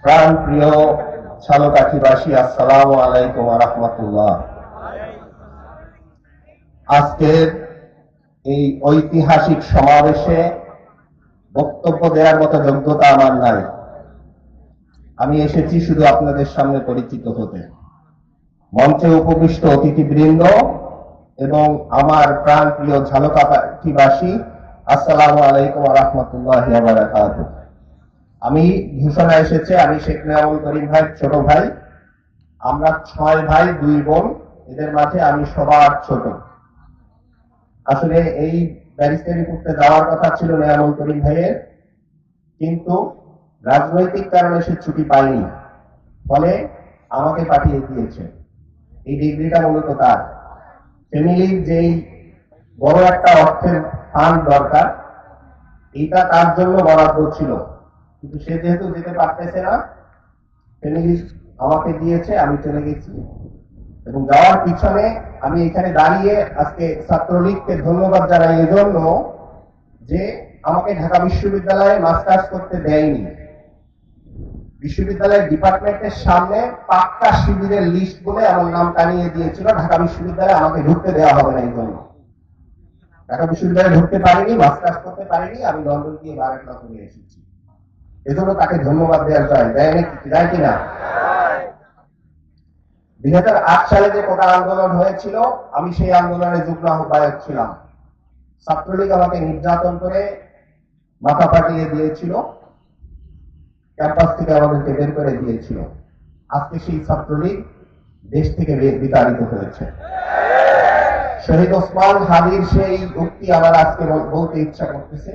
প্রাণ প্রিয় ঝালকাঠিবাসী, আসসালামু আলাইকুম ওয়া রাহমাতুল্লাহ। আজকের এই ঐতিহাসিক সমাবেশে বক্তব্য দেওয়ার মতো যোগ্যতা আমার নাই। আমি এসেছি শুধু আপনাদের সামনে পরিচিত হতে। মঞ্চে উপবিষ্ট অতিথিবৃন্দ এবং আমার প্রাণ প্রিয় ঝালকাঠিবাসী, আসসালামু আলাইকুম ওয়া রাহমাতুল্লাহি ওয়া বারাকাতুহু। আমি ঘোষণা এসেছে, আমি শেখ নিয়ামুল করিম ভাই ছোট ভাই। আমরা 6 ভাই 2 বোন, এদের মাঝে আমি সবার ছোট। আসলে এই ব্যারিস্টারি করতে যাওয়ার কথা ছিল নিয়ামুল করিম ভাইয়ের, কিন্তু রাজনৈতিক কারণে সে ছুটি পায়নি, ফলে আমাকে পাঠিয়ে দিয়েছে। এই ডিগ্রিটা মূলত তার ফ্যামিলির যেই বড় একটা অর্থের ফান্ড দরকার, এটা তার জন্য বরাদ্দ ছিল, কিন্তু সে যেহেতু যেতে পারতেছে না, ফ্যামিলি আমাকে দিয়েছে, আমি চলে গেছি। এবং যাওয়ার পিছনে আমি এখানে দাঁড়িয়ে আজকে ছাত্রলীগকে ধন্যবাদ জানাই এজন্য যে আমাকে ঢাকা বিশ্ববিদ্যালয়ে মাস্টার্স করতে দেয়নি। বিশ্ববিদ্যালয়ের ডিপার্টমেন্টের সামনে পাক্কা শিবিরের লিস্ট বলে আমার নাম টানিয়ে দিয়েছিল। ঢাকা বিশ্ববিদ্যালয়ে আমাকে ঢুকতে দেওয়া হবে না, এই জন্য ঢাকা বিশ্ববিদ্যালয়ে ঢুকতে পারিনি, মাস্টার্স করতে পারিনি। আমি লন্ডন গিয়ে বারেকলা করে এসেছি, এজন্য তাকে ধন্যবাদ দেওয়া যায়, দেয় কিনা? 2008 সালে যে কোটা আন্দোলন হয়েছিল, আমি সেই আন্দোলনের যুগ্ম আহ্বায়ক ছিলাম। ছাত্রলীগ আমাকে নির্যাতন করে মাথা পাঠিয়ে দিয়েছিল, ক্যাম্পাস থেকে আমাদেরকে বের করে দিয়েছিল। আজকে সেই ছাত্রলীগ দেশ থেকে বিতাড়িত হয়েছে। শহীদ ওসমান হাদির সেই উক্তি আমার আজকে বলতে ইচ্ছা করতেছে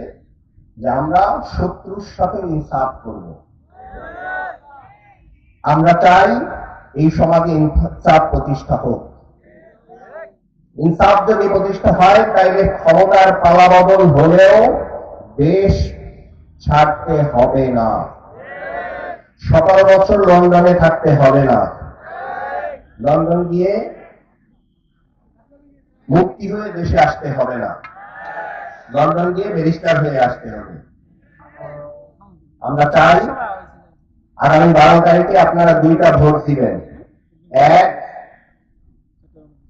যে আমরা শত্রুর সাথে ইনসাফ করব। আমরা চাই এই সমাজে ইনসাফ প্রতিষ্ঠা হোক। ইনসাফ যদি প্রতিষ্ঠা হয়, তাইলে ক্ষমতার পালাবদল হলেও দেশ ছাড়তে হবে না। 17 বছর লন্ডনে থাকতে হবে না। লন্ডন গিয়ে মুক্তি হয়ে দেশে আসতে হবে না। লন্ডন গিয়ে ব্যারিস্টার হয়ে আসতে হবে। আমরা চাই আগামী 12 তারিখে আপনারা 2টা ভোট দিবেন। এক,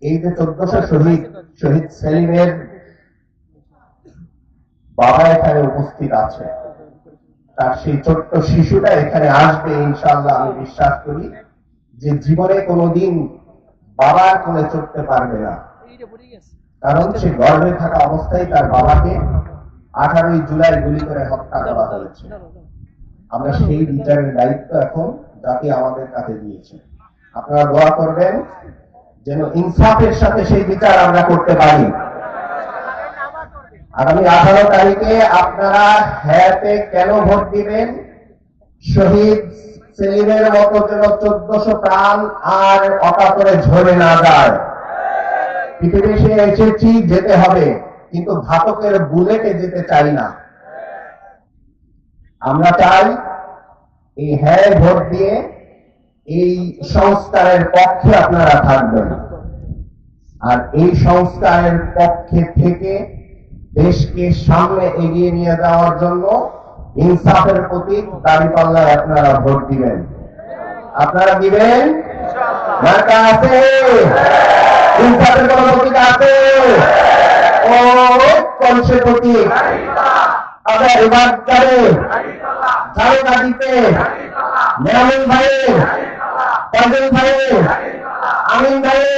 এই যে 1400 শহীদ সেলিমের বাবা এখানে উপস্থিত আছে, তার সেই ছোট্ট শিশুটা এখানে আসবে ইনশাআল্লাহ। আমি বিশ্বাস করি যে জীবনে কোনোদিন বাবার কোলে চড়তে পারবে না, কারণ সে গর্ভে থাকা অবস্থায় তার বাবাকে 18 জুলাই গুলি করে হত্যা করা হয়েছে। আমরা সেই বিচারের দায়িত্ব এখন জাতি আমাদের কাছে দিয়েছে। আপনারা দোয়া করবেন যেন ইনসাফের সাথে সেই বিচার আমরা করতে পারি। আগামী 18 তারিখে আপনারা হ্যাঁতে কেন ভোট দিবেন? শহীদ সেলিমের মতো যেন 1400 প্রাণ আর অকাতরে ঝরে না যায়। পৃথিবীতে এসেছি, যেতে হবে, কিন্তু ঘাতকের বুলেটে যেতে চাই না। আমরা চাই এই হ্যাঁ ভোট দিয়ে এই সংস্কারের পক্ষে আপনারা থাকবেন, আর এই সংস্কারের পক্ষে থেকে দেশকে সামনে এগিয়ে নিয়ে যাওয়ার জন্য ইনসাফের প্রতীক দাঁড়িপাল্লায় আপনারা ভোট দিবেন। আপনারা দিবেন? মার্কা আছে? ইনসাফের কোন প্রতীক আছে? ও কলসে প্রতীক আবার এবার যাবে ঝালকাঠিতে নিয়ামুল ভাইয়ের, ফাজিল ভাইয়ের, আমিন ভাইয়ের